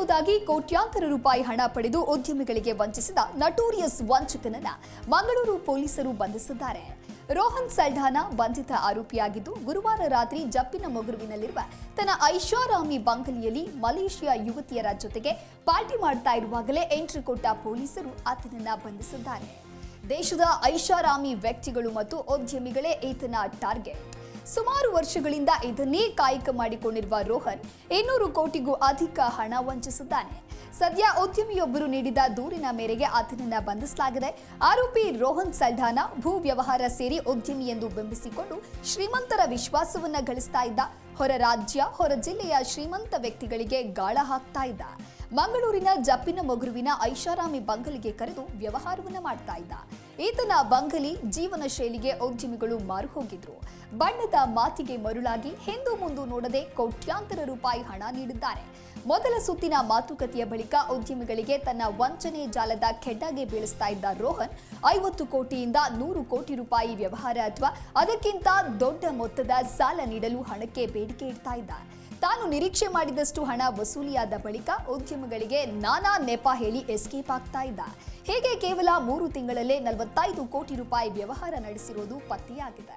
ಎನ್ನುವುದಾಗಿ ಕೋಟ್ಯಾಂತರ ರೂಪಾಯಿ ಹಣ ಪಡೆದು ಉದ್ಯಮಿಗಳಿಗೆ ವಂಚಿಸಿದ ನಟೋರಿಯಸ್ ವಂಚಕನನ್ನ ಮಂಗಳೂರು ಪೊಲೀಸರು ಬಂಧಿಸಿದ್ದಾರೆ. ರೋಹನ್ ಸಲ್ಢಾನಾ ಬಂಧಿತ ಆರೋಪಿಯಾಗಿದ್ದು, ಗುರುವಾರ ರಾತ್ರಿ ಜಪ್ಪಿನ ಮೊಗರುವಿನಲ್ಲಿರುವ ತನ್ನ ಐಷಾರಾಮಿ ಬಂಗಲೆಯಲ್ಲಿ ಮಲೇಷಿಯಾ ಯುವತಿಯರ ಜೊತೆಗೆ ಪಾರ್ಟಿ ಮಾಡ್ತಾ ಇರುವಾಗಲೇ ಎಂಟ್ರಿ ಕೊಟ್ಟ ಪೊಲೀಸರು ಆತನನ್ನ ಬಂಧಿಸಿದ್ದಾರೆ. ದೇಶದ ಐಷಾರಾಮಿ ವ್ಯಕ್ತಿಗಳು ಮತ್ತು ಉದ್ಯಮಿಗಳೇ ಈತನ ಟಾರ್ಗೆಟ್. ಸುಮಾರು ವರ್ಷಗಳಿಂದ ಇದನ್ನೇ ಕಾಯಕ ಮಾಡಿಕೊಂಡಿರುವ ರೋಹನ್ 200 ಕೋಟಿಗೂ ಅಧಿಕ ಹಣ ವಂಚಿಸಿದ್ದಾನೆ. ಸದ್ಯ ಉದ್ಯಮಿಯೊಬ್ಬರು ನೀಡಿದ ದೂರಿನ ಮೇರೆಗೆ ಆತನನ್ನ ಬಂಧಿಸಲಾಗಿದೆ. ಆರೋಪಿ ರೋಹನ್ ಸಲ್ಢಾನಾ ಭೂ ವ್ಯವಹಾರ ಸೇರಿ ಉದ್ಯಮಿ ಎಂದು ಬಿಂಬಿಸಿಕೊಂಡು ಶ್ರೀಮಂತರ ವಿಶ್ವಾಸವನ್ನ ಗಳಿಸ್ತಾ ಇದ್ದ. ಹೊರ ರಾಜ್ಯ, ಹೊರ ಜಿಲ್ಲೆಯ ಶ್ರೀಮಂತ ವ್ಯಕ್ತಿಗಳಿಗೆ ಗಾಳ ಹಾಕ್ತಾ ಇದ್ದ. ಮಂಗಳೂರಿನ ಜಪ್ಪಿನ ಮೊಗರುವಿನ ಐಷಾರಾಮಿ ಬಂಗಲೆಗೆ ಕರೆದು ವ್ಯವಹಾರವನ್ನ ಮಾಡ್ತಾ ಇದ್ದ. ಈತನ ಬಂಗಲಿ ಜೀವನ ಶೈಲಿಗೆ ಉದ್ಯಮಿಗಳು ಮಾರು ಹೋಗಿದ್ರು. ಬಣ್ಣದ ಮಾತಿಗೆ ಮರುಳಾಗಿ ಹಿಂದು ಮುಂದು ನೋಡದೆ ಕೋಟ್ಯಾಂತರ ರೂಪಾಯಿ ಹಣ ನೀಡಿದ್ದಾರೆ. ಮೊದಲ ಸುತ್ತಿನ ಮಾತುಕತೆಯ ಬಳಿಕ ಉದ್ಯಮಿಗಳಿಗೆ ತನ್ನ ವಂಚನೆ ಜಾಲದ ಕೆಡ್ಡಾಗೆ ಬೀಳಿಸ್ತಾ ಇದ್ದ ರೋಹನ್ 50 ಕೋಟಿಯಿಂದ 100 ಕೋಟಿ ರೂಪಾಯಿ ವ್ಯವಹಾರ ಅಥವಾ ಅದಕ್ಕಿಂತ ದೊಡ್ಡ ಮೊತ್ತದ ಸಾಲ ನೀಡಲು ಹಣಕ್ಕೆ ಬೇಡಿಕೆ ಇಡ್ತಾ ಇದ್ದ. ತಾನು ನಿರೀಕ್ಷೆ ಮಾಡಿದಷ್ಟು ಹಣ ವಸೂಲಿಯಾದ ಬಳಿಕ ಉದ್ಯಮಿಗಳಿಗೆ ನಾನಾ ನೆಪ ಹೇಳಿ ಎಸ್ಕೇಪ್ ಆಗ್ತಾ ಇದ್ದ. ಹೀಗೆ ಕೇವಲ 3 ತಿಂಗಳಲ್ಲೇ 45 ಕೋಟಿ ರೂಪಾಯಿ ವ್ಯವಹಾರ ನಡೆಸಿರುವುದು ಪತ್ತೆಯಾಗಿದೆ.